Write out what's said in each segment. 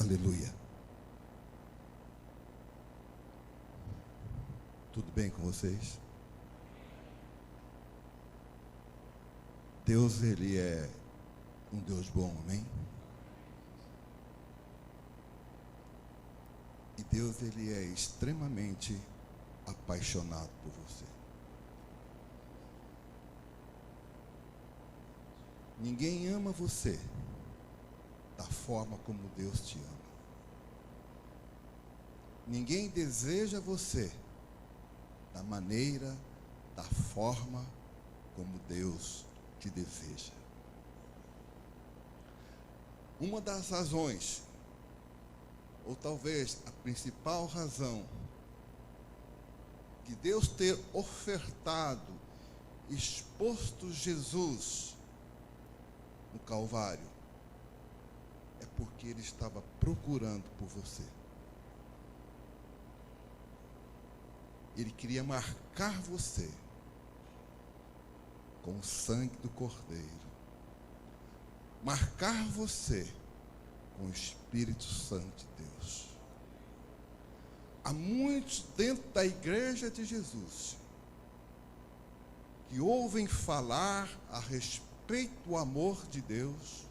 Aleluia. Tudo bem com vocês? Deus, Ele é um Deus bom, amém? E Deus, Ele é extremamente apaixonado por você. Ninguém ama você da forma como Deus te ama. Ninguém deseja você da maneira, da forma como Deus te deseja. Uma das razões, ou talvez a principal razão, de Deus ter ofertado, exposto Jesus no Calvário, é porque Ele estava procurando por você. Ele queria marcar você com o sangue do Cordeiro. Marcar você com o Espírito Santo de Deus. Há muitos dentro da igreja de Jesus que ouvem falar a respeito do amor de Deus,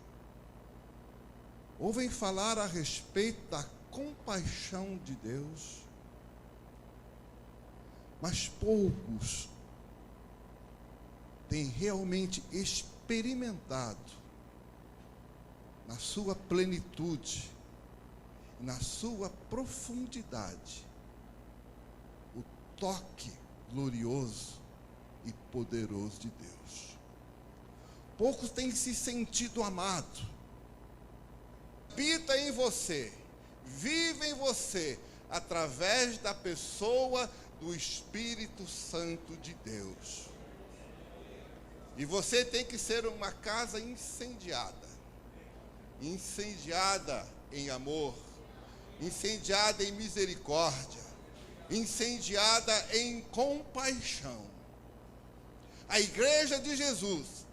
ouvem falar a respeito da compaixão de Deus, mas poucos têm realmente experimentado na sua plenitude, na sua profundidade, o toque glorioso e poderoso de Deus. Poucos têm se sentido amados. Habita em você, vive em você, através da pessoa do Espírito Santo de Deus. E você tem que ser uma casa incendiada. Incendiada em amor, incendiada em misericórdia, incendiada em compaixão. A igreja de Jesus,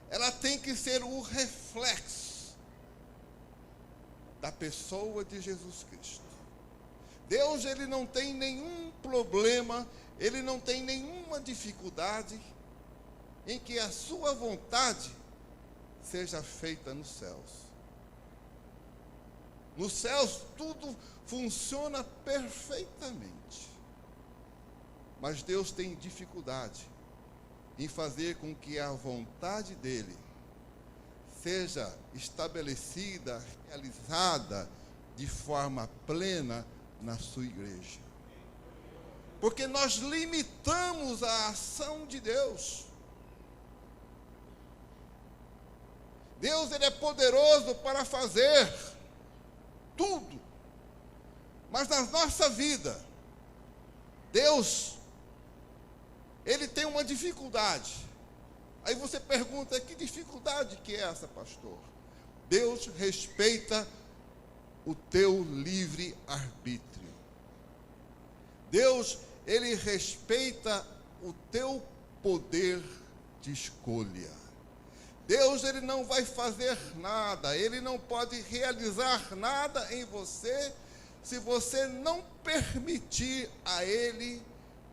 ela tem que ser o reflexo da pessoa de Jesus Cristo. Deus, Ele não tem nenhum problema, Ele não tem nenhuma dificuldade em que a sua vontade seja feita nos céus. Nos céus tudo funciona perfeitamente. Mas Deus tem dificuldade em fazer com que a vontade dEle seja estabelecida, realizada de forma plena na sua igreja. Porque nós limitamos a ação de Deus. Deus, Ele é poderoso para fazer tudo. Mas na nossa vida, Deus, Ele tem uma dificuldade. Aí você pergunta, que dificuldade que é essa, pastor? Deus respeita o teu livre-arbítrio. Deus, Ele respeita o teu poder de escolha. Deus, Ele não vai fazer nada, Ele não pode realizar nada em você, se você não permitir a Ele,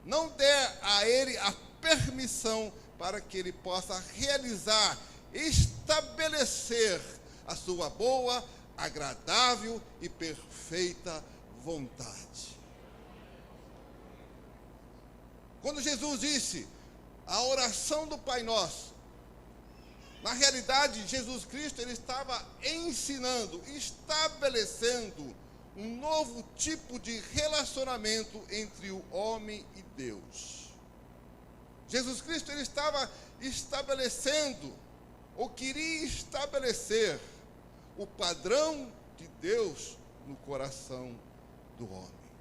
não der a Ele a permissão para que Ele possa realizar, estabelecer a sua boa, agradável e perfeita vontade. Quando Jesus disse a oração do Pai Nosso, na realidade, Jesus Cristo, Ele estava ensinando, estabelecendo um novo tipo de relacionamento entre o homem e Deus. Jesus Cristo, Ele estava estabelecendo, ou queria estabelecer, o padrão de Deus no coração do homem.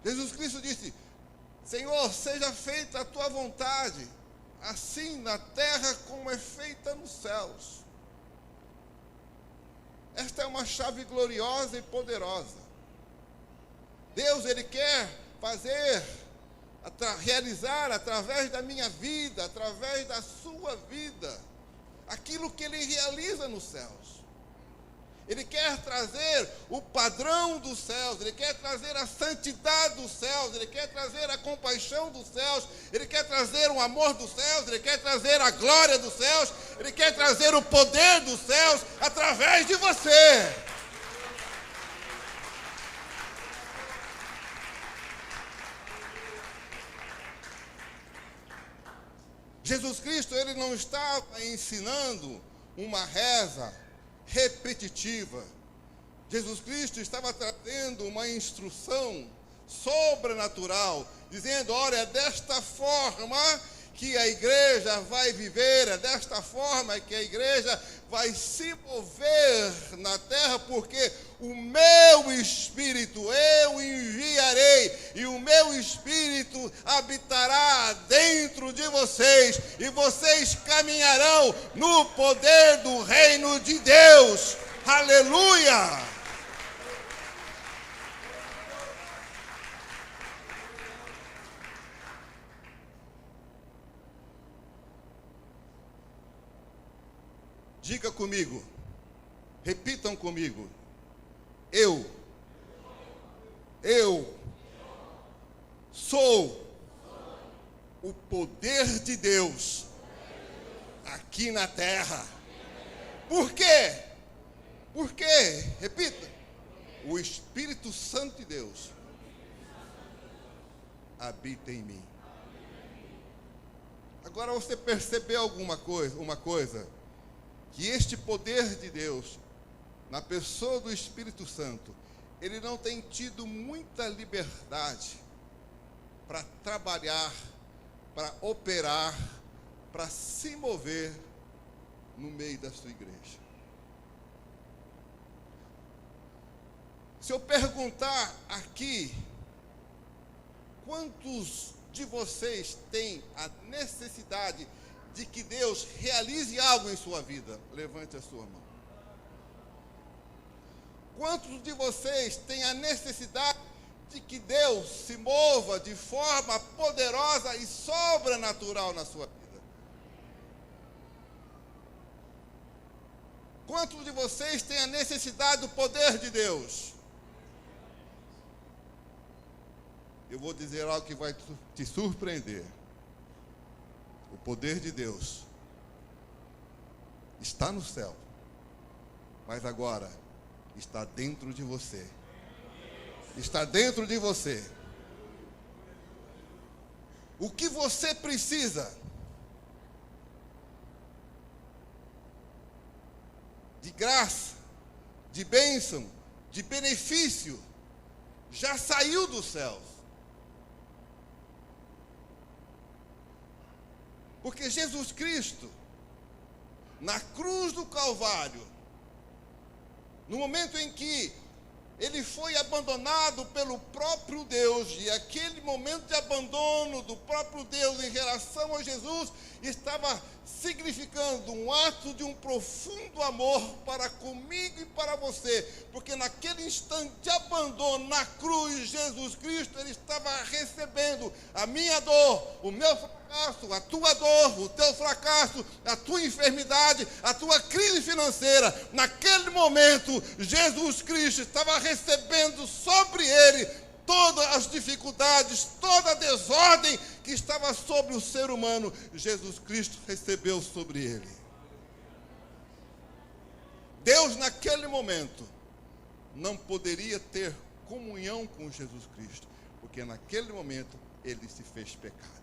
Jesus Cristo disse, Senhor, seja feita a tua vontade, assim na terra como é feita nos céus. Esta é uma chave gloriosa e poderosa. Deus, Ele quer fazer, realizar através da minha vida, através da sua vida, aquilo que Ele realiza nos céus. Ele quer trazer o padrão dos céus, Ele quer trazer a santidade dos céus, Ele quer trazer a compaixão dos céus, Ele quer trazer o amor dos céus, Ele quer trazer a glória dos céus, Ele quer trazer o poder dos céus através de você. Jesus Cristo, Ele não estava ensinando uma reza repetitiva. Jesus Cristo estava trazendo uma instrução sobrenatural, dizendo, olha, é desta forma que a igreja vai viver, é desta forma que a igreja vai se mover na terra, porque o meu Espírito eu enviarei, e o meu Espírito habitará dentro de vocês, e vocês caminharão no poder do reino de Deus. Aleluia! Diga comigo, repitam comigo, eu sou o poder de Deus aqui na terra. Por quê? Por quê? Repita. O Espírito Santo de Deus habita em mim. Agora você percebeu uma coisa, que este poder de Deus, na pessoa do Espírito Santo, ele não tem tido muita liberdade para trabalhar, para operar, para se mover no meio da sua igreja. Se eu perguntar aqui, quantos de vocês têm a necessidade de que Deus realize algo em sua vida? Levante a sua mão. Quantos de vocês têm a necessidade de que Deus se mova de forma poderosa e sobrenatural na sua vida? Quantos de vocês têm a necessidade do poder de Deus? Eu vou dizer algo que vai te surpreender. O poder de Deus está no céu, mas agora está dentro de você. Está dentro de você. O que você precisa? De graça, de bênção, de benefício, já saiu dos céus. Porque Jesus Cristo, na cruz do Calvário, no momento em que ele foi abandonado pelo próprio Deus, e aquele momento de abandono do próprio Deus em relação a Jesus, estava significando um ato de um profundo amor para comigo e para você, porque naquele instante de abandono na cruz, Jesus Cristo, ele estava recebendo a minha dor, o meu fracasso, a tua dor, o teu fracasso, a tua enfermidade, a tua crise financeira. Naquele momento, Jesus Cristo estava recebendo sobre ele todas as dificuldades, toda a desordem que estava sobre o ser humano. Jesus Cristo recebeu sobre ele. Deus, naquele momento, não poderia ter comunhão com Jesus Cristo, porque naquele momento ele se fez pecado.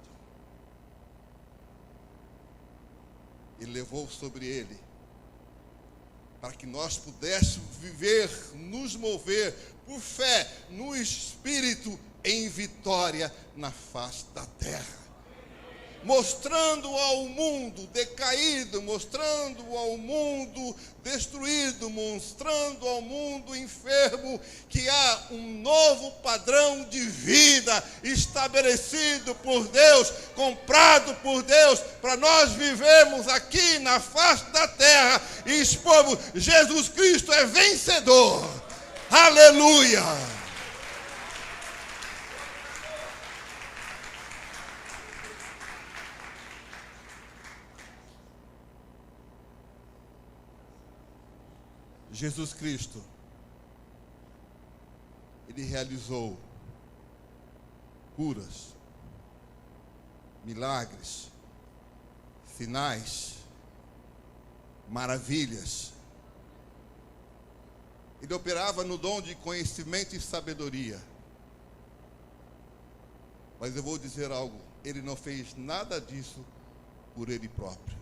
E levou sobre ele, para que nós pudéssemos viver, nos mover por fé, no Espírito, em vitória na face da terra. Mostrando ao mundo decaído, mostrando ao mundo destruído, mostrando ao mundo enfermo que há um novo padrão de vida estabelecido por Deus, comprado por Deus, para nós vivermos aqui na face da terra e expormos: Jesus Cristo é vencedor. Aleluia! Jesus Cristo, ele realizou curas, milagres, sinais, maravilhas. Ele operava no dom de conhecimento e sabedoria. Mas eu vou dizer algo, ele não fez nada disso por ele próprio.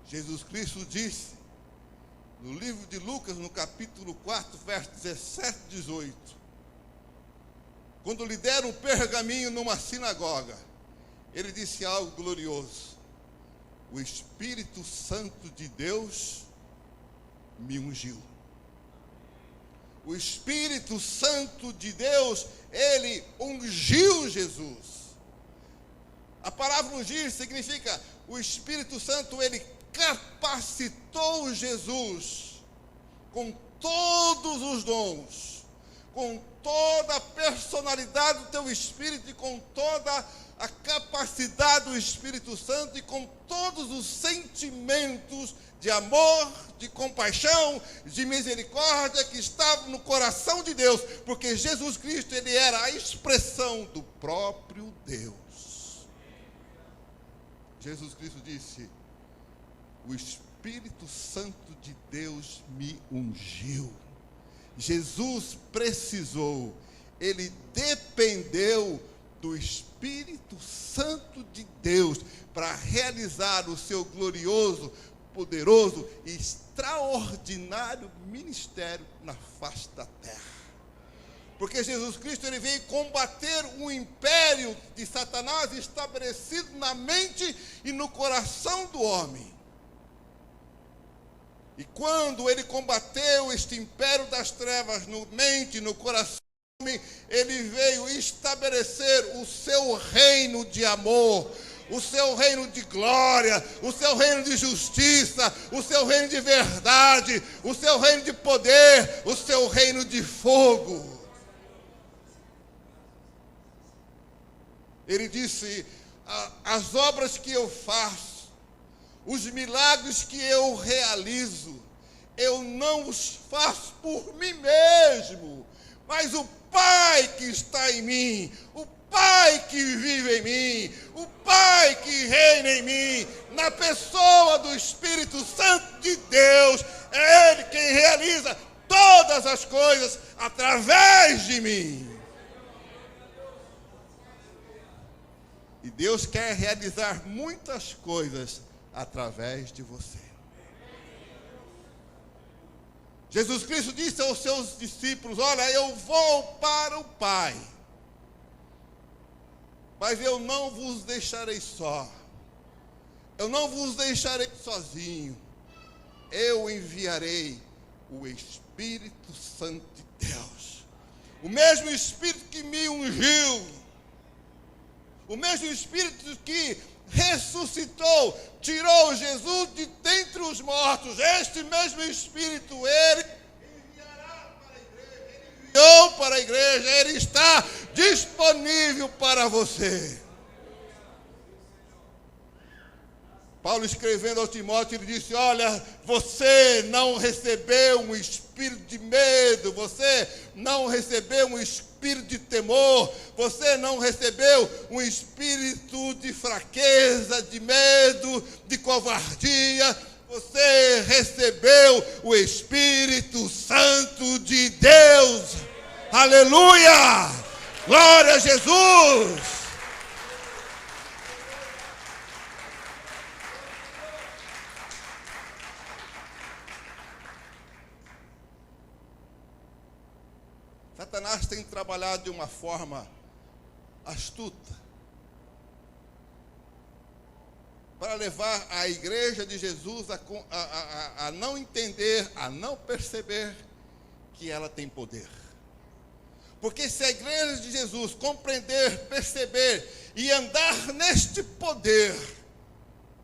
Jesus Cristo disse, no livro de Lucas, no capítulo 4, versos 17 e 18, quando lhe deram um pergaminho numa sinagoga, ele disse algo glorioso: o Espírito Santo de Deus me ungiu. O Espírito Santo de Deus, ele ungiu Jesus. A palavra ungir significa, o Espírito Santo, ele capacitou Jesus com todos os dons, com toda a personalidade do teu Espírito e com toda a capacidade do Espírito Santo e com todos os sentimentos de amor, de compaixão, de misericórdia que estavam no coração de Deus, porque Jesus Cristo, ele era a expressão do próprio Deus. Jesus Cristo disse, o Espírito Santo de Deus me ungiu. Jesus precisou, ele dependeu do Espírito Santo de Deus para realizar o seu glorioso, poderoso e extraordinário ministério na face da terra. Porque Jesus Cristo, ele veio combater o império de Satanás estabelecido na mente e no coração do homem. E quando ele combateu este império das trevas na mente e no coração do homem, ele veio estabelecer o seu reino de amor, o seu reino de glória, o seu reino de justiça, o seu reino de verdade, o seu reino de poder, o seu reino de fogo. Ele disse, as obras que eu faço, os milagres que eu realizo, eu não os faço por mim mesmo, mas o Pai que está em mim, o Pai que vive em mim, o Pai que reina em mim, na pessoa do Espírito Santo de Deus, é Ele quem realiza todas as coisas através de mim. E Deus quer realizar muitas coisas através de você. Jesus Cristo disse aos seus discípulos, olha, eu vou para o Pai, mas eu não vos deixarei só, eu não vos deixarei sozinho, eu enviarei o Espírito Santo de Deus, o mesmo Espírito que me ungiu, o mesmo Espírito que ressuscitou, tirou Jesus de dentre os mortos, este mesmo Espírito, ele enviará para a igreja, ele enviou para a igreja, ele está disponível para você. Paulo, escrevendo ao Timóteo, ele disse, olha, você não recebeu um espírito de medo, você não recebeu um espírito de temor, você não recebeu um espírito de fraqueza, de medo, de covardia, você recebeu o Espírito Santo de Deus. Aleluia! Glória a Jesus! Satanás tem trabalhado de uma forma astuta para levar a igreja de Jesus a não entender, a não perceber que ela tem poder. Porque se a igreja de Jesus compreender, perceber e andar neste poder,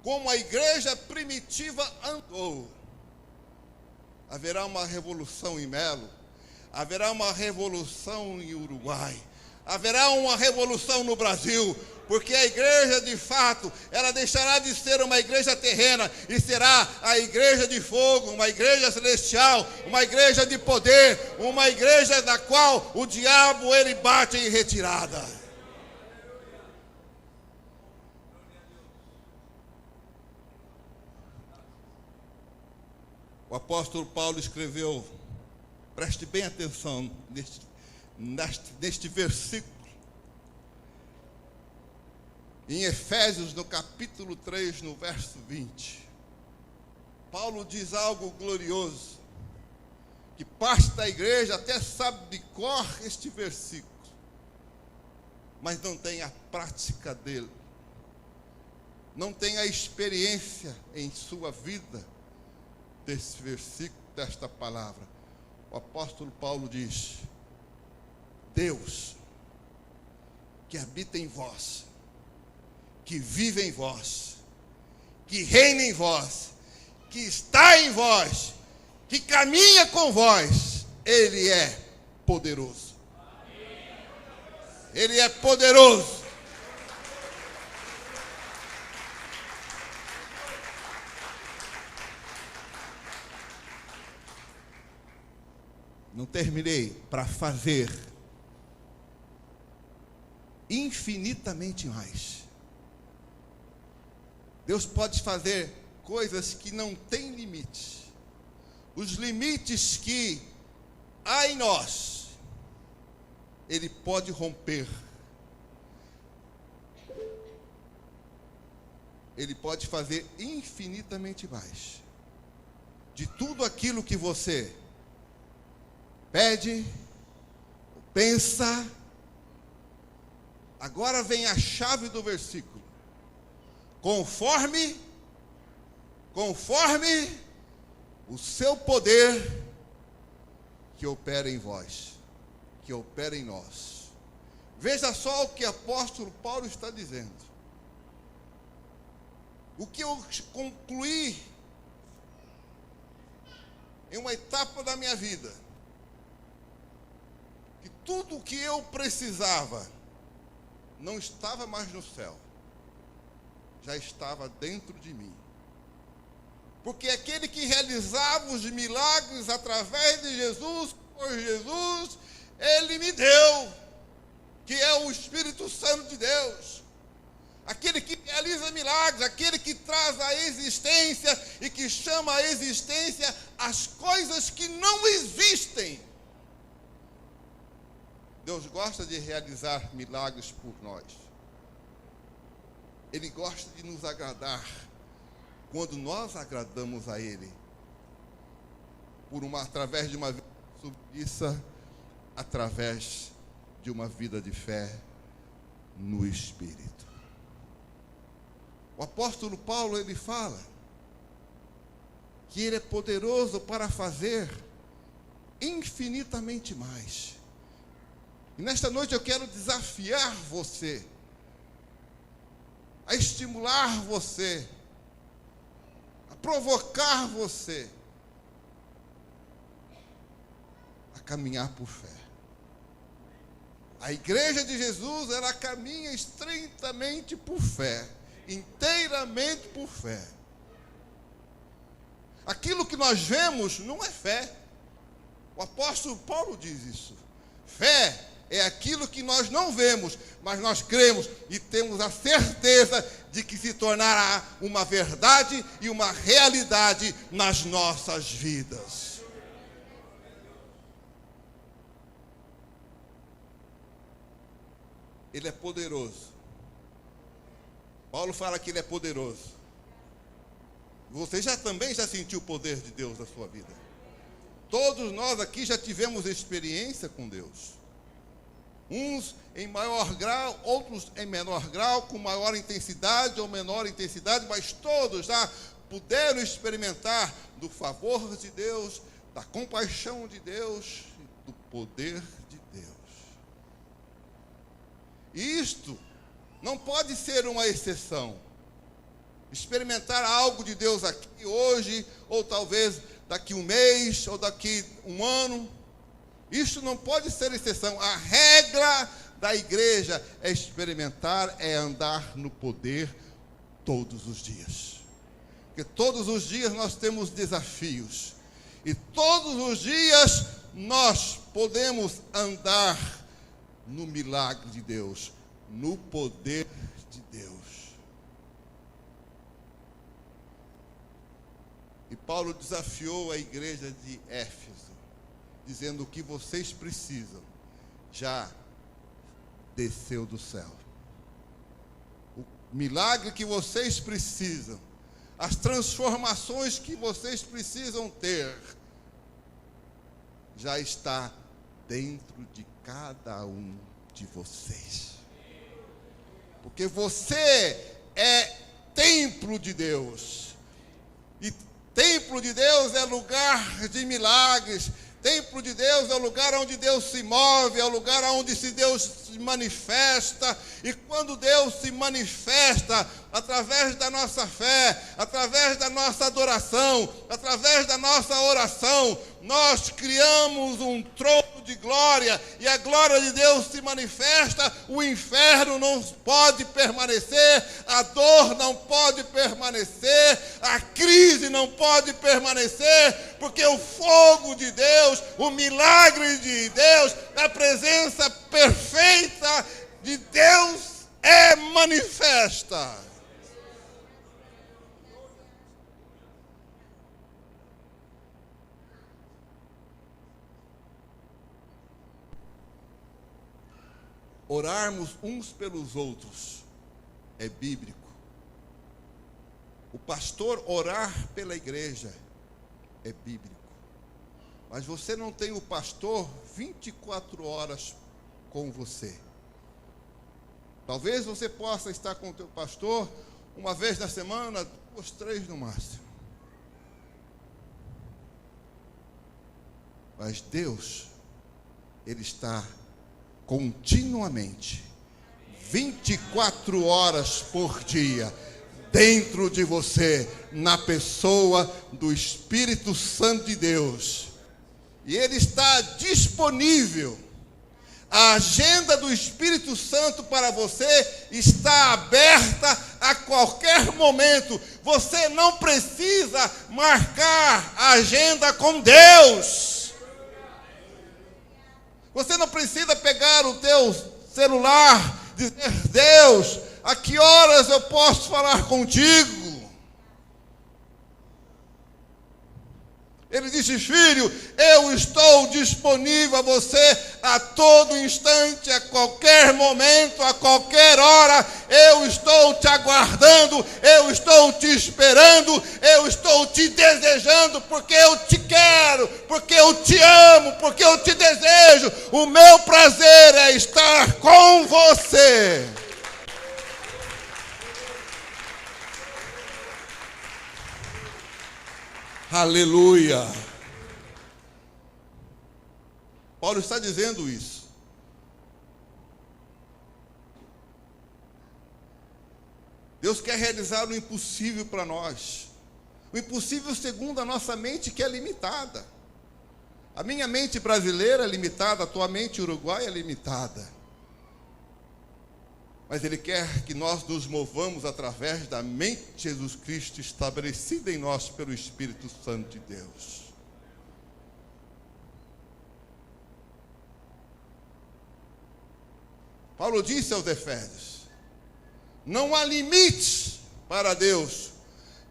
como a igreja primitiva andou, haverá uma revolução em Melo, haverá uma revolução em Uruguai, haverá uma revolução no Brasil, porque a igreja, de fato, ela deixará de ser uma igreja terrena e será a igreja de fogo, uma igreja celestial, uma igreja de poder, uma igreja da qual o diabo, ele bate em retirada. O apóstolo Paulo escreveu, preste bem atenção neste versículo, em Efésios, no capítulo 3, no verso 20. Paulo diz algo glorioso, que parte da igreja até sabe de cor este versículo, mas não tem a prática dele, não tem a experiência em sua vida desse versículo, desta palavra. O apóstolo Paulo diz: Deus, que habita em vós, que vive em vós, que reina em vós, que está em vós, que caminha com vós, Ele é poderoso. Ele é poderoso. Não terminei, para fazer infinitamente mais. Deus pode fazer coisas que não têm limites. Os limites que há em nós, Ele pode romper. Ele pode fazer infinitamente mais. De tudo aquilo que você pede, pensa. Agora vem a chave do versículo. Conforme o seu poder que opera em vós, que opera em nós. Veja só o que o apóstolo Paulo está dizendo. O que eu concluí em uma etapa da minha vida, que tudo o que eu precisava não estava mais no céu, já estava dentro de mim. Porque aquele que realizava os milagres através de Jesus, por Jesus, Ele me deu, que é o Espírito Santo de Deus. Aquele que realiza milagres, aquele que traz à existência e que chama à existência as coisas que não existem. Deus gosta de realizar milagres por nós. Ele gosta de nos agradar quando nós agradamos a Ele, através de uma vida submissa, através de uma vida de fé no Espírito. O apóstolo Paulo, ele fala que Ele é poderoso para fazer infinitamente mais. E nesta noite eu quero desafiar você, a estimular você, a provocar você a caminhar por fé. A igreja de Jesus, ela caminha estritamente por fé, inteiramente por fé. Aquilo que nós vemos não é fé. O apóstolo Paulo diz isso. Fé é aquilo que nós não vemos, mas nós cremos e temos a certeza de que se tornará uma verdade e uma realidade nas nossas vidas. Ele é poderoso. Paulo fala que Ele é poderoso. Você também já sentiu o poder de Deus na sua vida? Todos nós aqui já tivemos experiência com Deus. Uns em maior grau, outros em menor grau, com maior intensidade ou menor intensidade, mas todos já puderam experimentar do favor de Deus, da compaixão de Deus, do poder de Deus. E isto não pode ser uma exceção. Experimentar algo de Deus aqui hoje, ou talvez daqui um mês, ou daqui um ano, isso não pode ser exceção. A regra da igreja é experimentar, é andar no poder todos os dias. Porque todos os dias nós temos desafios. E todos os dias nós podemos andar no milagre de Deus, no poder de Deus. E Paulo desafiou a igreja de Éfeso, dizendo: o que vocês precisam já desceu do céu. O milagre que vocês precisam, as transformações que vocês precisam ter, já está dentro de cada um de vocês. Porque você é templo de Deus. E templo de Deus é lugar de milagres. Templo de Deus é o lugar onde Deus se move, é o lugar onde Deus se manifesta. E quando Deus se manifesta, através da nossa fé, através da nossa adoração, através da nossa oração, nós criamos um trono de glória, e a glória de Deus se manifesta, o inferno não pode permanecer, a dor não pode permanecer, a crise não pode permanecer, porque o fogo de Deus, o milagre de Deus, a presença perfeita de Deus é manifesta. Orarmos uns pelos outros é bíblico. O pastor orar pela igreja é bíblico. Mas você não tem o pastor 24 horas com você. Talvez você possa estar com o teu pastor uma vez na semana, 2, 3 no máximo. Mas Deus, Ele está continuamente, 24 horas por dia, dentro de você, na pessoa do Espírito Santo de Deus. E Ele está disponível. A agenda do Espírito Santo para você está aberta a qualquer momento. Você não precisa marcar a agenda com Deus. Você não precisa pegar o teu celular e dizer: Deus, a que horas eu posso falar contigo? Ele disse: filho, eu estou disponível a você a todo instante, a qualquer momento, a qualquer hora. Eu estou te aguardando, eu estou te esperando, eu estou te desejando, porque eu te quero, porque eu te amo, porque eu te desejo. O meu prazer é estar com você. Aleluia. Paulo está dizendo isso. Deus quer realizar o impossível para nós. O impossível segundo a nossa mente, que é limitada. A minha mente brasileira é limitada, a tua mente uruguaia é limitada. Mas Ele quer que nós nos movamos através da mente de Jesus Cristo, estabelecida em nós pelo Espírito Santo de Deus. Paulo disse aos Efésios: não há limites para Deus.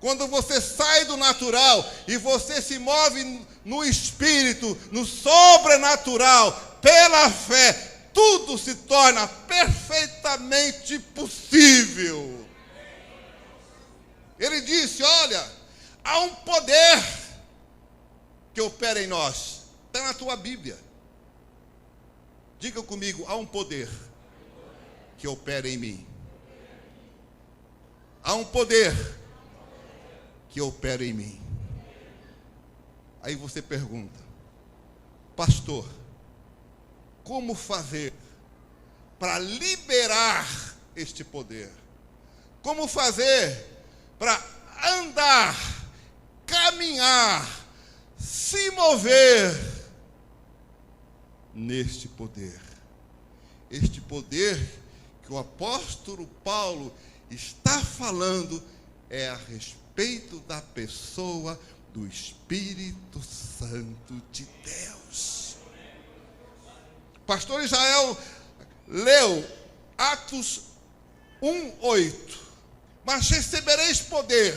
Quando você sai do natural e você se move no Espírito, no sobrenatural, pela fé, tudo se torna perfeitamente possível. Ele disse: olha, há um poder que opera em nós. Está na tua Bíblia. Diga comigo: há um poder que opera em mim. Há um poder que opera em mim. Aí você pergunta: pastor, como fazer para liberar este poder? Como fazer para andar, caminhar, se mover neste poder? este poder que o apóstolo Paulo está falando é a respeito da pessoa do Espírito Santo de Deus. Pastor Israel leu Atos 1:8. Mas recebereis poder.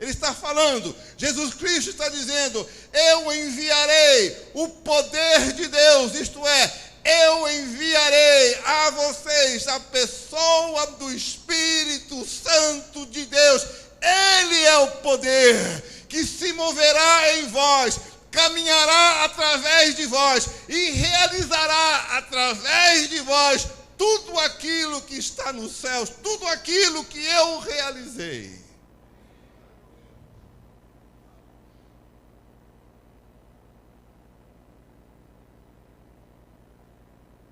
Ele está falando, Jesus Cristo está dizendo, eu enviarei o poder de Deus, isto é, eu enviarei a vocês a pessoa do Espírito Santo de Deus. Ele é o poder que se moverá em vós, caminhará através de vós e realizará através de vós tudo aquilo que está nos céus, tudo aquilo que eu realizei.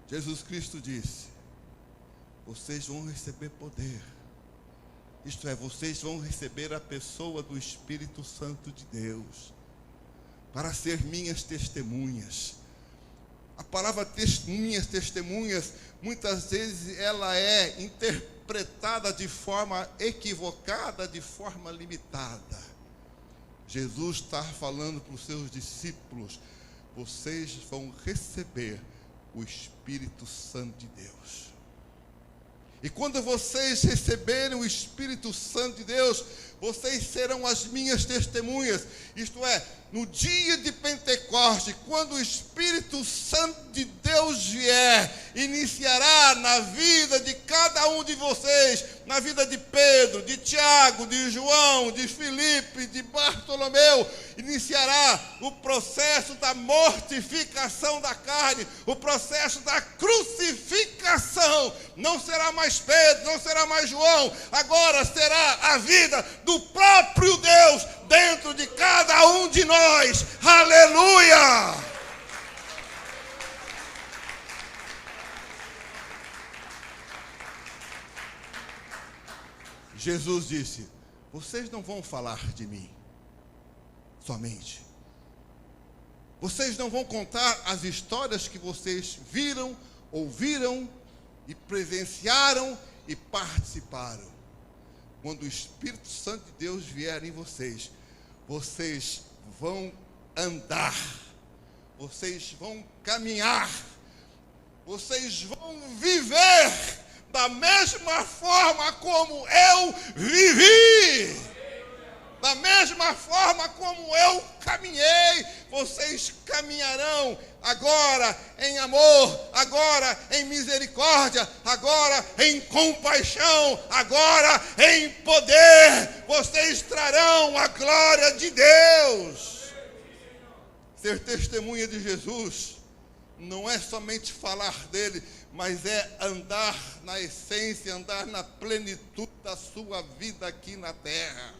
Jesus Cristo disse, vocês vão receber poder. Isto é, vocês vão receber a pessoa do Espírito Santo de Deus para ser minhas testemunhas. A palavra minhas testemunhas, muitas vezes ela é interpretada de forma equivocada, de forma limitada. Jesus está falando para os seus discípulos, vocês vão receber o Espírito Santo de Deus. E quando vocês receberem o Espírito Santo de Deus, vocês serão as minhas testemunhas. Isto é, no dia de Pentecoste, quando o Espírito Santo de Deus vier, iniciará na vida de cada um de vocês, na vida de Pedro, de Tiago, de João, de Filipe, de Bartolomeu, iniciará o processo da mortificação da carne, o processo da crucificação. Não será mais Pedro, não será mais João, agora será a vida do próprio Deus dentro de cada um de nós. Aleluia! Jesus disse, vocês não vão falar de mim somente. Vocês não vão contar as histórias que vocês viram, ouviram e presenciaram e participaram. Quando o Espírito Santo de Deus vier em vocês, vocês vão andar, vocês vão caminhar, vocês vão viver da mesma forma como eu vivi, da mesma forma como eu caminhei, vocês caminharão agora em amor, agora em misericórdia, agora em compaixão, agora em poder, vocês trarão a glória de Deus. Ser testemunha de Jesus não é somente falar dele, mas é andar na essência, andar na plenitude da sua vida aqui na terra.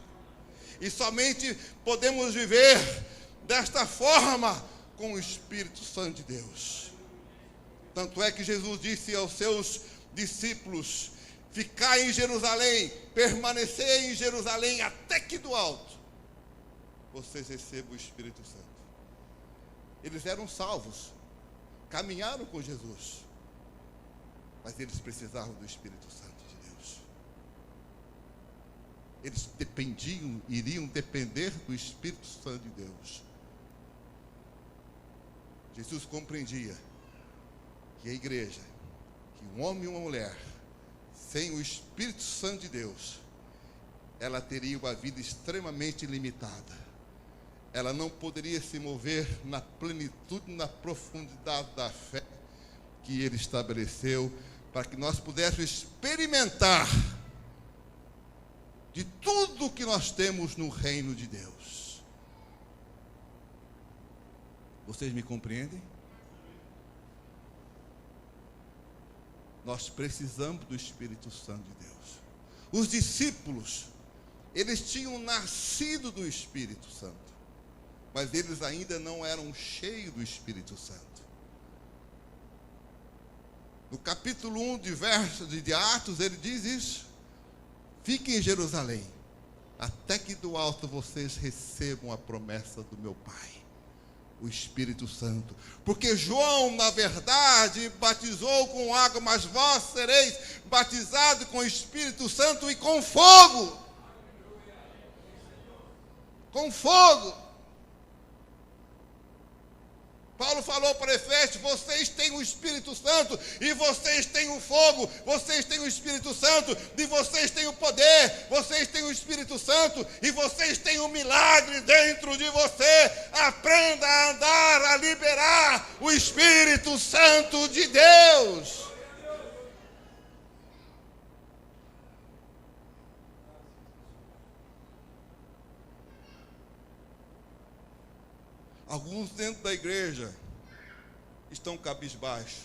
E somente podemos viver desta forma com o Espírito Santo de Deus. Tanto é que Jesus disse aos seus discípulos, ficai em Jerusalém, permanecer em Jerusalém até que do alto vocês recebam o Espírito Santo. Eles eram salvos, caminharam com Jesus, mas eles precisavam do Espírito Santo de Deus. Eles iriam depender do Espírito Santo de Deus. Jesus compreendia que a igreja, que um homem e uma mulher, sem o Espírito Santo de Deus, ela teria uma vida extremamente limitada. Ela não poderia se mover na plenitude, na profundidade da fé que ele estabeleceu, para que nós pudéssemos experimentar de tudo que nós temos no reino de Deus. Vocês me compreendem? Nós precisamos do Espírito Santo de Deus. Os discípulos, eles tinham nascido do Espírito Santo, mas eles ainda não eram cheios do Espírito Santo. No capítulo 1 de Atos, ele diz isso. Fiquem em Jerusalém, até que do alto vocês recebam a promessa do meu Pai. o Espírito Santo. Porque João, na verdade, batizou com água, mas vós sereis batizados com o Espírito Santo e com fogo. Com fogo. Paulo falou para Efésios: vocês têm o Espírito Santo e vocês têm o fogo, vocês têm o Espírito Santo e vocês têm o poder, vocês têm o Espírito Santo e vocês têm o milagre dentro de você. Aprenda a andar, a liberar o Espírito Santo de Deus. Alguns dentro da igreja estão cabisbaixos.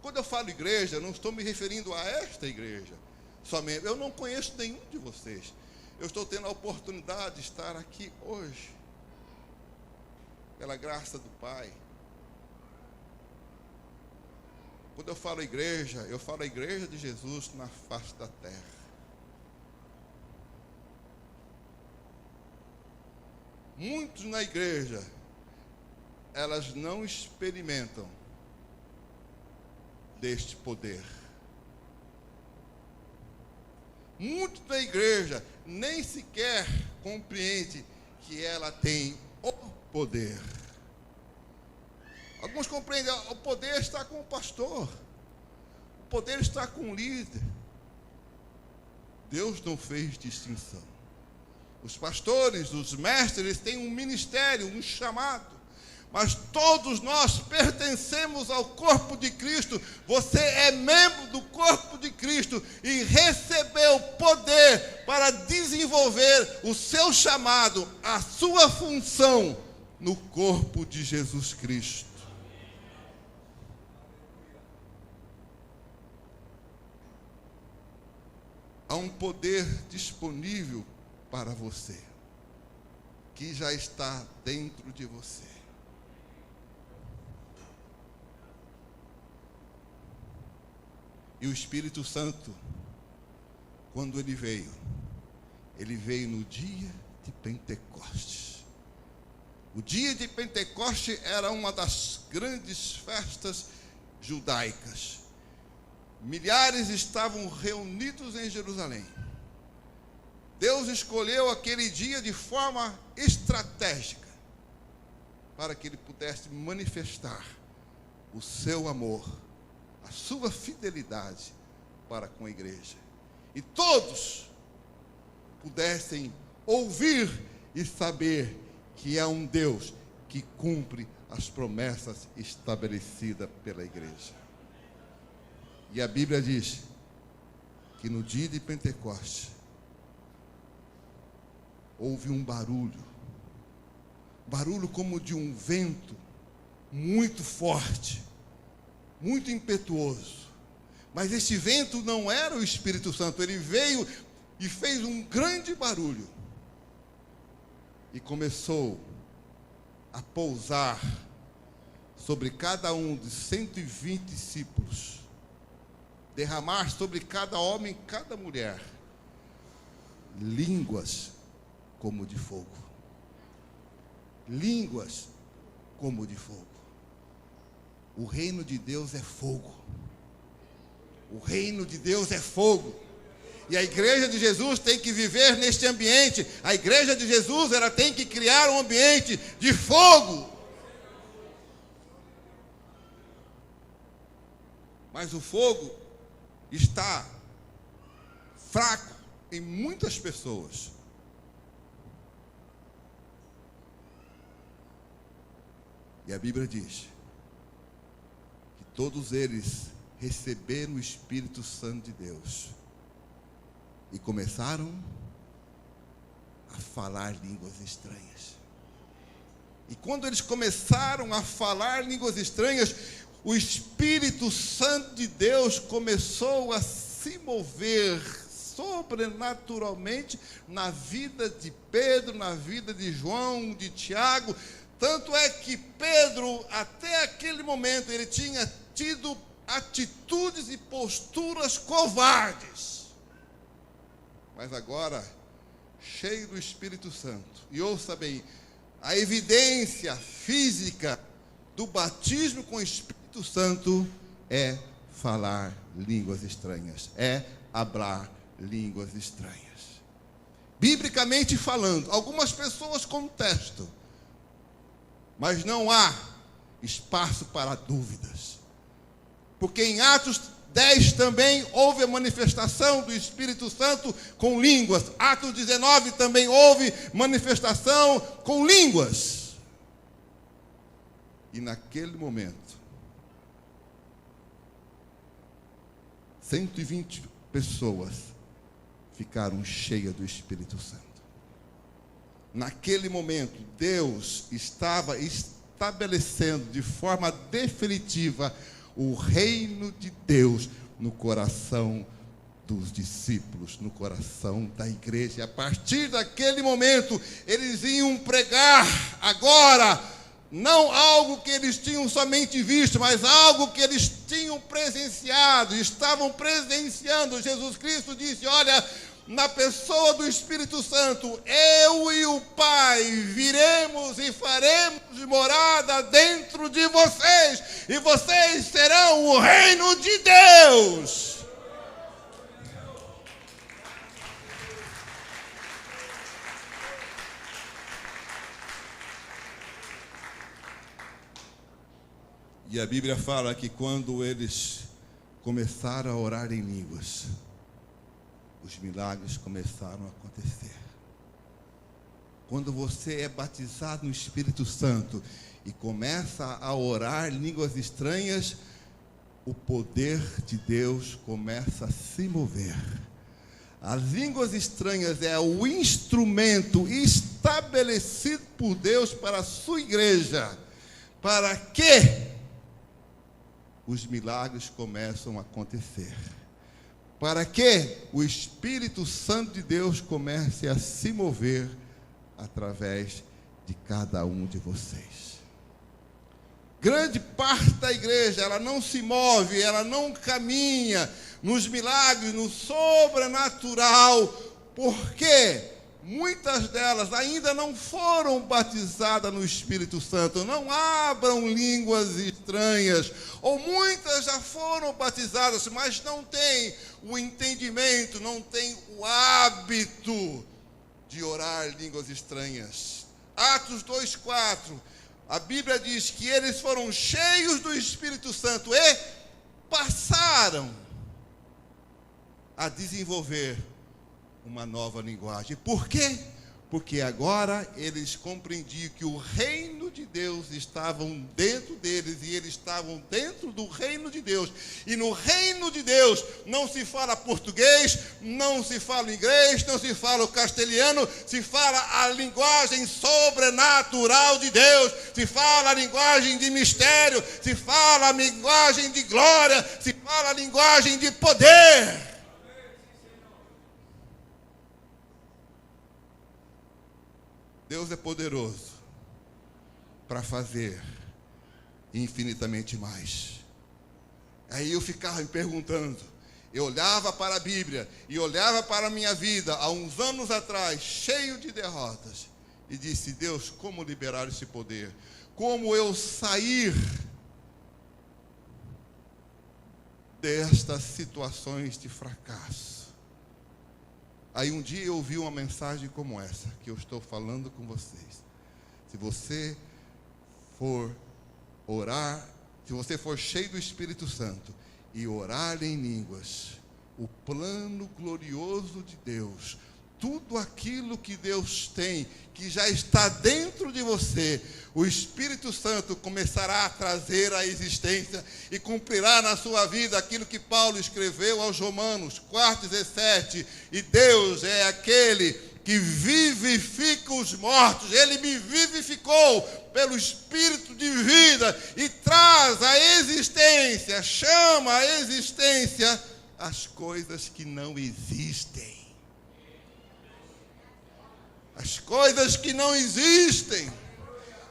Quando eu falo igreja, não estou me referindo a esta igreja somente. Eu não conheço nenhum de vocês. Eu estou tendo a oportunidade de estar aqui hoje, pela graça do Pai. Quando eu falo a igreja de Jesus na face da terra. Muitos na igreja, elas não experimentam deste poder. Muitos da igreja nem sequer compreendem que ela tem o poder. Alguns compreendem, o poder está com o pastor, o poder está com o líder. Deus não fez distinção. Os pastores, os mestres têm um ministério, um chamado. Mas todos nós pertencemos ao corpo de Cristo. Você é membro do corpo de Cristo e recebeu poder para desenvolver o seu chamado, a sua função no corpo de Jesus Cristo. Há um poder disponível para você, que já está dentro de você. E o Espírito Santo, quando ele veio no dia de Pentecostes. O dia de Pentecostes era uma das grandes festas judaicas. Milhares estavam reunidos em Jerusalém. Deus escolheu aquele dia de forma estratégica para que ele pudesse manifestar o seu amor, a sua fidelidade para com a igreja. E todos pudessem ouvir e saber que há um Deus que cumpre as promessas estabelecidas pela igreja. E a Bíblia diz que no dia de Pentecostes houve um barulho como de um vento muito forte, muito impetuoso. Mas esse vento não era o Espírito Santo. Ele veio e fez um grande barulho e começou a pousar sobre cada um dos 120 discípulos, derramar sobre cada homem e cada mulher línguas como de fogo. Línguas como de fogo. O reino de Deus é fogo. O reino de Deus é fogo. E a igreja de Jesus tem que viver neste ambiente. A igreja de Jesus, ela tem que criar um ambiente de fogo. Mas o fogo está fraco em muitas pessoas. E a Bíblia diz que todos eles receberam o Espírito Santo de Deus e começaram a falar línguas estranhas. E quando eles começaram a falar línguas estranhas, o Espírito Santo de Deus começou a se mover sobrenaturalmente na vida de Pedro, na vida de João, de Tiago. Tanto é que Pedro, até aquele momento, ele tinha tido atitudes e posturas covardes. Mas agora, cheio do Espírito Santo, e ouça bem, A evidência física do batismo com o Espírito Santo é falar línguas estranhas, é hablar línguas estranhas. Biblicamente falando, algumas pessoas contestam, mas não há espaço para dúvidas. Porque em Atos 10 também houve a manifestação do Espírito Santo com línguas. Atos 19 também houve manifestação com línguas. E naquele momento, 120 pessoas ficaram cheias do Espírito Santo. Naquele momento, Deus estava estabelecendo de forma definitiva o reino de Deus no coração dos discípulos, no coração da igreja. E a partir daquele momento, eles iam pregar agora, não algo que eles tinham somente visto, mas algo que eles tinham presenciado, estavam presenciando. Jesus Cristo disse: olha, na pessoa do Espírito Santo, eu e o Pai viremos e faremos morada dentro de vocês, e vocês serão o reino de Deus. E a Bíblia fala que quando eles começaram a orar em línguas, os milagres começaram a acontecer. Quando você é batizado no Espírito Santo e começa a orar línguas estranhas, o poder de Deus começa a se mover. As línguas estranhas é o instrumento estabelecido por Deus para a sua igreja, para que os milagres começam a acontecer, para que o Espírito Santo de Deus comece a se mover através de cada um de vocês. Grande parte da igreja, ela não se move, ela não caminha nos milagres, no sobrenatural, porque muitas delas ainda não foram batizadas no Espírito Santo, não abram línguas estranhas, ou muitas já foram batizadas, mas não têm o entendimento, não têm o hábito de orar línguas estranhas. Atos 2:4, a Bíblia diz que eles foram cheios do Espírito Santo e passaram a desenvolver uma nova linguagem. Por quê? Porque agora eles compreendiam que o reino de Deus estava dentro deles, e eles estavam dentro do reino de Deus. E no reino de Deus não se fala português, não se fala inglês, não se fala o castelhano, se fala a linguagem sobrenatural de Deus, se fala a linguagem de mistério, se fala a linguagem de glória, se fala a linguagem de poder. Deus é poderoso para fazer infinitamente mais. Aí eu ficava me perguntando, eu olhava para a Bíblia e olhava para a minha vida há uns anos atrás, cheio de derrotas, e disse: Deus, como liberar esse poder? Como eu sair destas situações de fracasso? Aí um dia eu ouvi uma mensagem como essa, que eu estou falando com vocês. Se você for orar, se você for cheio do Espírito Santo e orar em línguas, o plano glorioso de Deus, tudo aquilo que Deus tem, que já está dentro de você, o Espírito Santo começará a trazer à existência e cumprirá na sua vida aquilo que Paulo escreveu aos Romanos 4:17. E Deus é aquele que vivifica os mortos. Ele me vivificou pelo Espírito de vida e traz à existência, chama à existência as coisas que não existem. As coisas que não existem.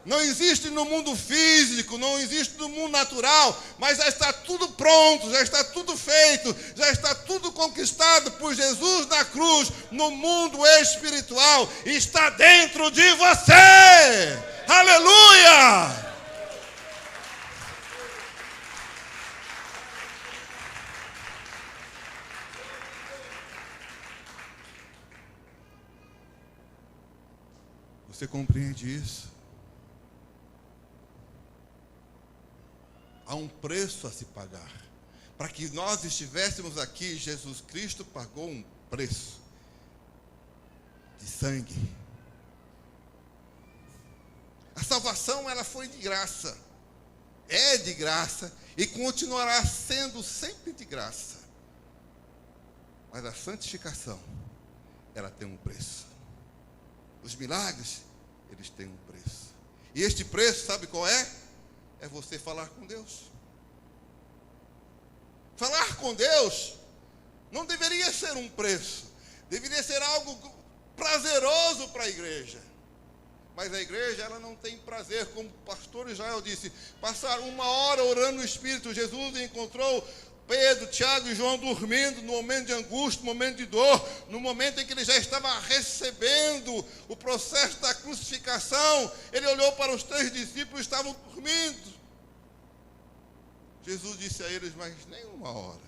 não existe no mundo físico, não existe no mundo natural, mas já está tudo pronto, já está tudo feito, já está tudo conquistado por Jesus na cruz, no mundo espiritual, está dentro de você. Aleluia! Você compreende isso? Há um preço a se pagar. Para que nós estivéssemos aqui, Jesus Cristo pagou um preço de sangue. A salvação, ela foi de graça. É de graça e continuará sendo sempre de graça. Mas a santificação, ela tem um preço. Os milagres, eles têm um preço. E este preço, sabe qual é? É você falar com Deus. Falar com Deus não deveria ser um preço. Deveria ser algo prazeroso para a igreja. Mas a igreja, ela não tem prazer, como o pastor Israel disse. Passar 1 hora orando no Espírito. Jesus encontrou Pedro, Tiago e João dormindo no momento de angústia, no momento de dor, no momento em que ele já estava recebendo o processo da crucificação. Ele olhou para os 3 discípulos que estavam dormindo. Jesus disse a eles, mas nem 1 hora.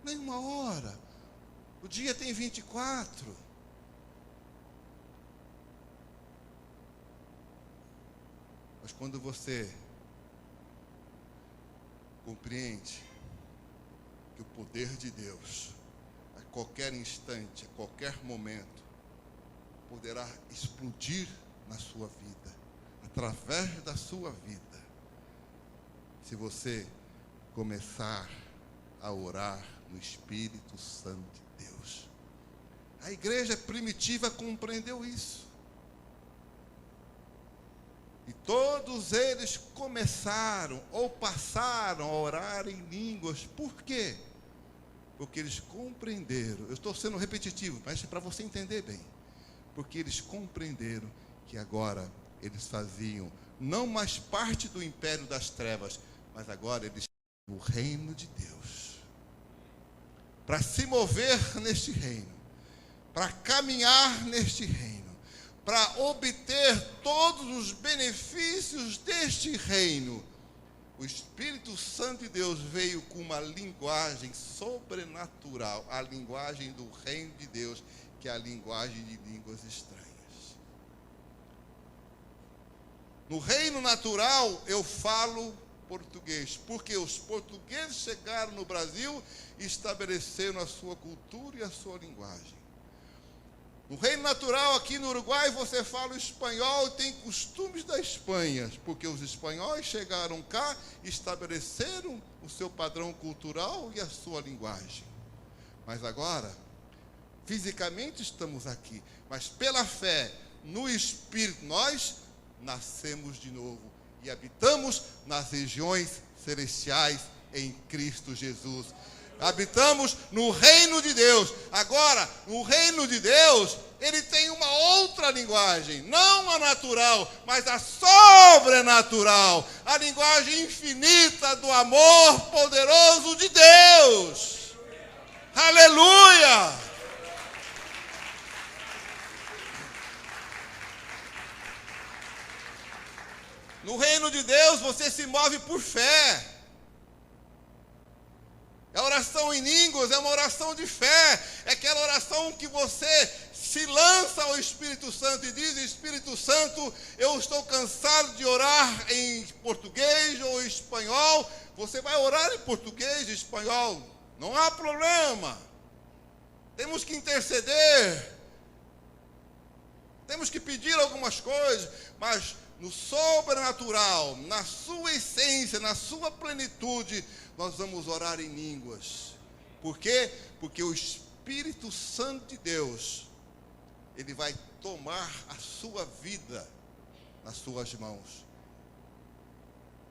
Nem 1 hora. O dia tem 24. Mas quando você compreende que o poder de Deus, a qualquer instante, a qualquer momento, poderá explodir na sua vida, através da sua vida, se você começar a orar no Espírito Santo de Deus. A igreja primitiva compreendeu isso. E todos eles começaram ou passaram a orar em línguas. Por quê? Porque eles compreenderam. Eu estou sendo repetitivo, mas é para você entender bem. Porque eles compreenderam que agora eles faziam não mais parte do império das trevas, mas agora eles no reino de Deus. Para se mover neste reino, para caminhar neste reino, para obter todos os benefícios deste reino, o Espírito Santo de Deus veio com uma linguagem sobrenatural, a linguagem do reino de Deus, que é a linguagem de línguas estranhas. No reino natural, eu falo português, porque os portugueses chegaram no Brasil e estabeleceram a sua cultura e a sua linguagem. No reino natural, aqui no Uruguai, você fala espanhol e tem costumes da Espanha, porque os espanhóis chegaram cá e estabeleceram o seu padrão cultural e a sua linguagem. Mas agora, fisicamente estamos aqui, mas pela fé, no Espírito, nós nascemos de novo e habitamos nas regiões celestiais em Cristo Jesus. Habitamos no reino de Deus. Agora, o reino de Deus, ele tem uma outra linguagem, não a natural, mas a sobrenatural, a linguagem infinita do amor poderoso de Deus. Aleluia! No reino de Deus, você se move por fé. A oração em línguas é uma oração de fé. É aquela oração que você se lança ao Espírito Santo e diz: Espírito Santo, eu estou cansado de orar em português ou em espanhol. Você vai orar em português e espanhol, não há problema. Temos que interceder. Temos que pedir algumas coisas, mas no sobrenatural, na sua essência, na sua plenitude, nós vamos orar em línguas. Por quê? Porque o Espírito Santo de Deus, ele vai tomar a sua vida nas suas mãos.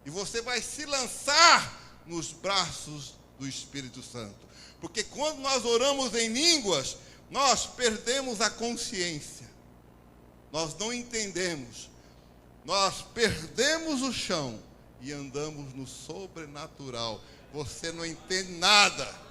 E você vai se lançar nos braços do Espírito Santo. Porque quando nós oramos em línguas, nós perdemos a consciência. nós não entendemos, nós perdemos o chão e andamos no sobrenatural. Você não entende nada.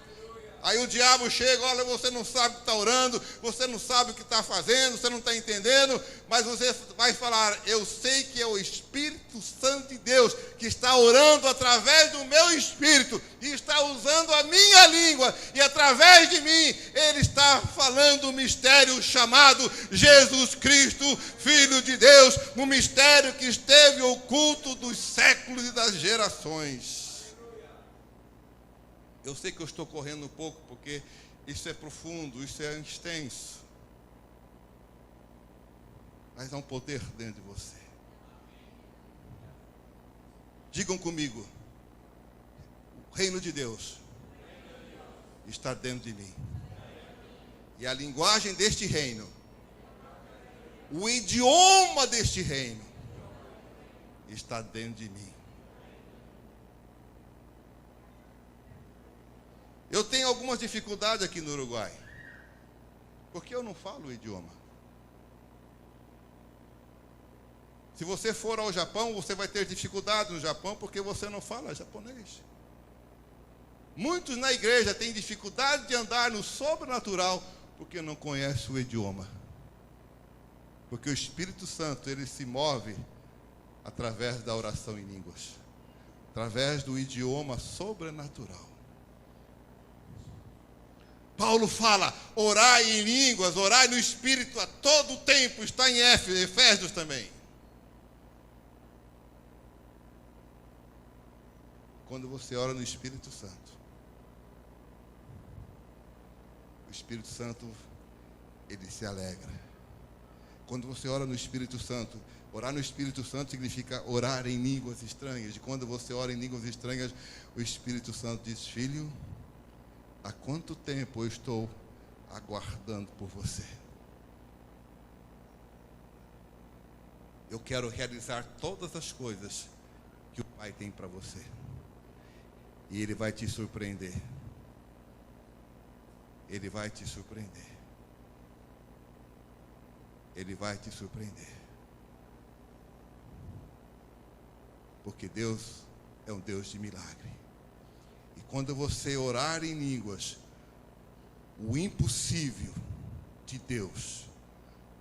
Aí o diabo chega, olha, você não sabe o que está orando, você não sabe o que está fazendo, você não está entendendo, mas você vai falar, eu sei que é o Espírito Santo de Deus que está orando através do meu espírito e está usando a minha língua e através de mim ele está falando o mistério chamado Jesus Cristo, Filho de Deus, um mistério que esteve oculto dos séculos e das gerações. Eu sei que eu estou correndo um pouco, porque isso é profundo, isso é extenso. Mas há um poder dentro de você. Digam comigo, o reino de Deus está dentro de mim. E a linguagem deste reino, o idioma deste reino, está dentro de mim. Eu tenho algumas dificuldades aqui no Uruguai, porque eu não falo o idioma. Se você for ao Japão, você vai ter dificuldade no Japão, porque você não fala japonês. Muitos na igreja têm dificuldade de andar no sobrenatural, porque não conhecem o idioma. Porque o Espírito Santo, ele se move através da oração em línguas, através do idioma sobrenatural. Paulo fala, orai em línguas, orai no Espírito a todo tempo, está em Efésios também. Quando você ora no Espírito Santo, o Espírito Santo, ele se alegra. Quando você ora no Espírito Santo, orar no Espírito Santo significa orar em línguas estranhas. E quando você ora em línguas estranhas, o Espírito Santo diz, filho, há quanto tempo eu estou aguardando por você? Eu quero realizar todas as coisas que o Pai tem para você. E Ele vai te surpreender. Ele vai te surpreender. Ele vai te surpreender. Porque Deus é um Deus de milagre. E quando você orar em línguas, o impossível de Deus,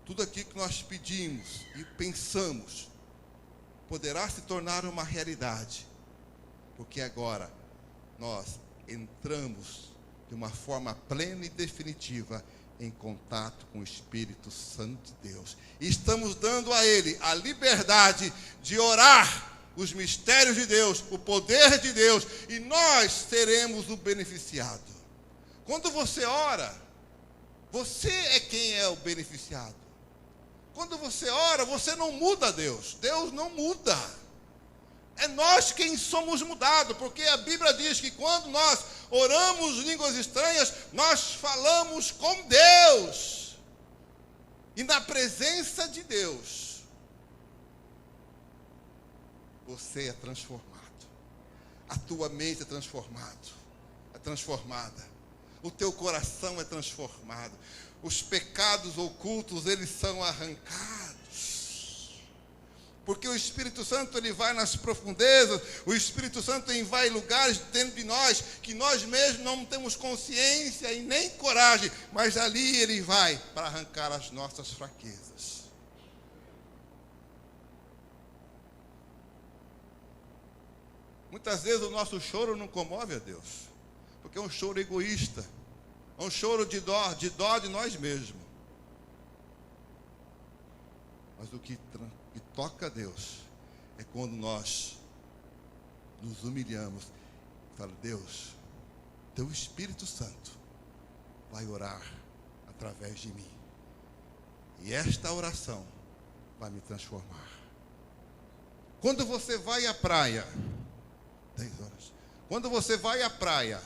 tudo aquilo que nós pedimos e pensamos, poderá se tornar uma realidade. Porque agora nós entramos de uma forma plena e definitiva em contato com o Espírito Santo de Deus. E estamos dando a Ele a liberdade de orar os mistérios de Deus, o poder de Deus, e nós seremos o beneficiado. Quando você ora, você é quem é o beneficiado. Quando você ora, você não muda Deus. Deus não muda. É nós quem somos mudados, porque a Bíblia diz que quando nós oramos línguas estranhas, nós falamos com Deus. E na presença de Deus, você é transformado. A tua mente é transformada. O teu coração é transformado. Os pecados ocultos, eles são arrancados. Porque o Espírito Santo, ele vai nas profundezas. O Espírito Santo, ele vai em lugares dentro de nós que nós mesmos não temos consciência e nem coragem. Mas ali ele vai para arrancar as nossas fraquezas. Muitas vezes o nosso choro não comove a Deus, porque é um choro egoísta, é um choro de dó de nós mesmos. Mas o que toca a Deus é quando nós nos humilhamos e falamos, Deus, teu Espírito Santo vai orar através de mim. E esta oração vai me transformar. Quando você vai à praia, 10 horas. Quando você vai à praia,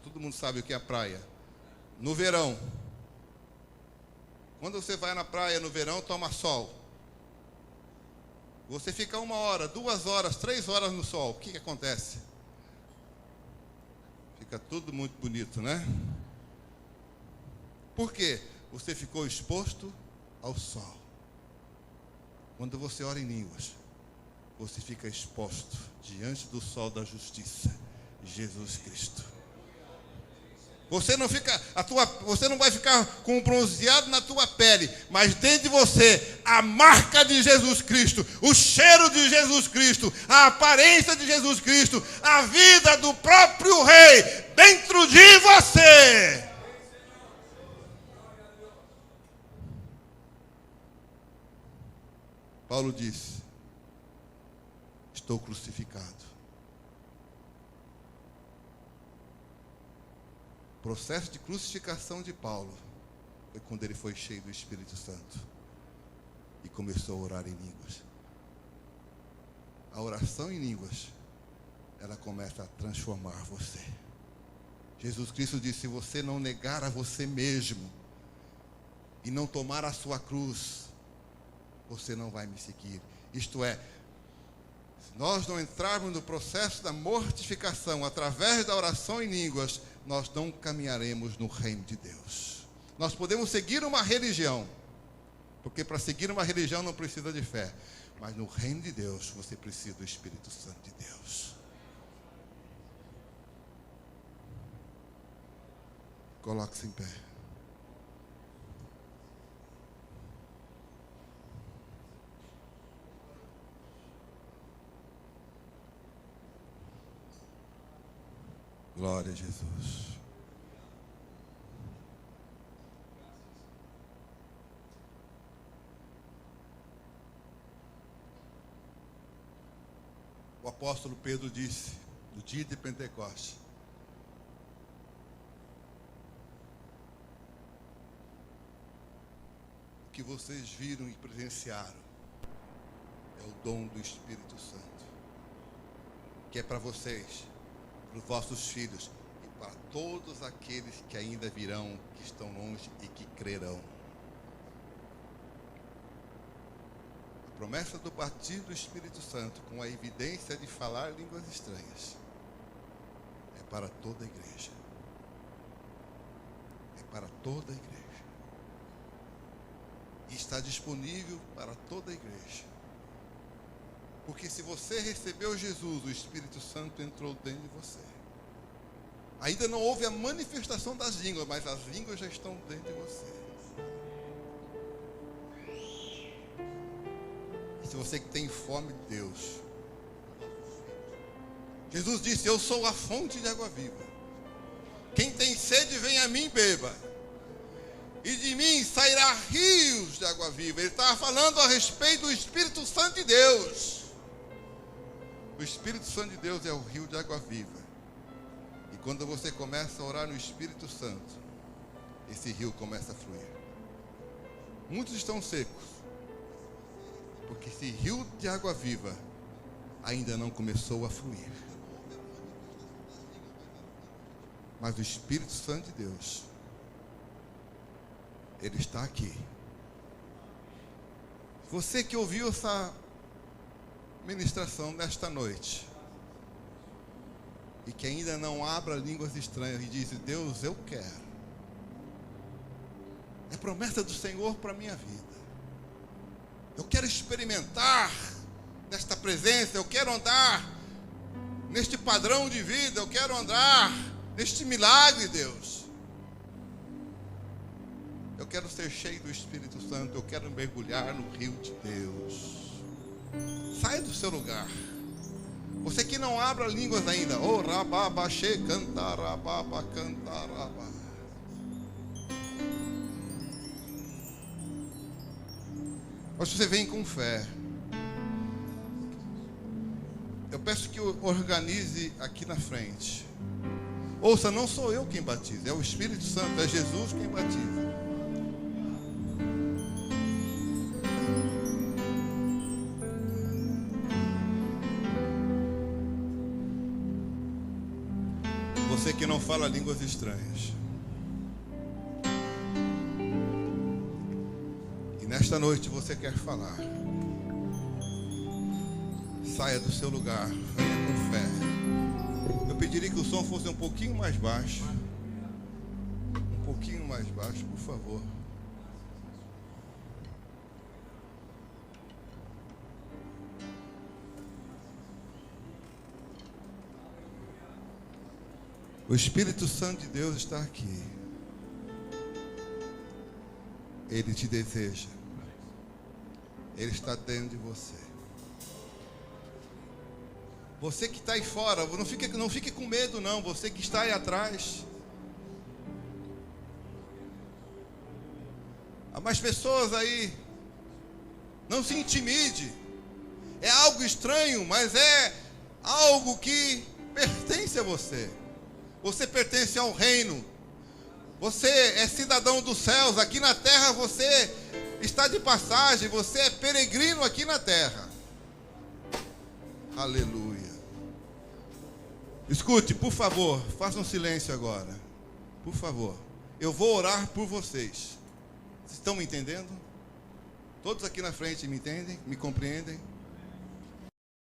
todo mundo sabe o que é a praia. No verão. Quando você vai na praia no verão, toma sol. Você fica 1 hora, 2 horas, 3 horas no sol. O que acontece? Fica tudo muito bonito, né? Por quê? você ficou exposto ao sol. Quando você ora em línguas, você fica exposto diante do sol da justiça, Jesus Cristo. Você não vai ficar com um bronzeado na tua pele, mas dentro de você, a marca de Jesus Cristo, o cheiro de Jesus Cristo, a aparência de Jesus Cristo, a vida do próprio Rei dentro de você. Paulo disse: estou crucificado. O processo de crucificação de Paulo foi quando ele foi cheio do Espírito Santo e começou a orar em línguas. A oração em línguas, ela começa a transformar você. Jesus Cristo disse: se você não negar a você mesmo e não tomar a sua cruz, você não vai me seguir. Isto é, se nós não entrarmos no processo da mortificação através da oração em línguas, nós não caminharemos no reino de Deus. Nós podemos seguir uma religião, porque para seguir uma religião não precisa de fé, mas no reino de Deus você precisa do Espírito Santo de Deus. Coloque-se em pé. Glória a Jesus. O apóstolo Pedro disse, no dia de Pentecostes: o que vocês viram e presenciaram é o dom do Espírito Santo, que é para vocês, para os vossos filhos e para todos aqueles que ainda virão, que estão longe e que crerão. A promessa do batismo do Espírito Santo, com a evidência de falar línguas estranhas, é para toda a igreja. É para toda a igreja. E está disponível para toda a igreja. Porque se você recebeu Jesus, o Espírito Santo entrou dentro de você. Ainda não houve a manifestação das línguas, mas as línguas já estão dentro de você. E se você que tem fome de Deus, Jesus disse: eu sou a fonte de água viva. Quem tem sede, vem a mim, beba. E de mim sairá rios de água viva. Ele estava falando a respeito do Espírito Santo de Deus. O Espírito Santo de Deus é o rio de água viva. E quando você começa a orar no Espírito Santo, esse rio começa a fluir. Muitos estão secos, porque esse rio de água viva ainda não começou a fluir. Mas o Espírito Santo de Deus, ele está aqui. Você que ouviu essa ministração nesta noite e que ainda não abra línguas estranhas e diz: Deus, eu quero. É promessa do Senhor para a minha vida. Eu quero experimentar nesta presença, eu quero andar neste padrão de vida, eu quero andar neste milagre, Deus. Eu quero ser cheio do Espírito Santo, eu quero mergulhar no rio de Deus. Saia do seu lugar. Você que não abra línguas ainda. Oh, rababaxê, cantarababa, cantaraba. Mas você vem com fé. Eu peço que organize aqui na frente. Ouça, não sou eu quem batiza, é o Espírito Santo, é Jesus quem batiza. Você que não fala línguas estranhas. E nesta noite você quer falar. Saia do seu lugar, venha com fé. Eu pediria que o som fosse um pouquinho mais baixo. Um pouquinho mais baixo, por favor. O Espírito Santo de Deus está aqui. Ele te deseja. Ele está dentro de você. Você que está aí fora, não fique com medo não. Você que está aí atrás. Há mais pessoas aí. Não se intimide. É algo estranho, mas é algo que pertence a você. Você pertence ao reino. Você é cidadão dos céus. Aqui na terra você está de passagem. Você é peregrino aqui na terra. Aleluia. Escute, por favor, faça um silêncio agora. Por favor. Eu vou orar por vocês. Vocês estão me entendendo? Todos aqui na frente me entendem? Me compreendem?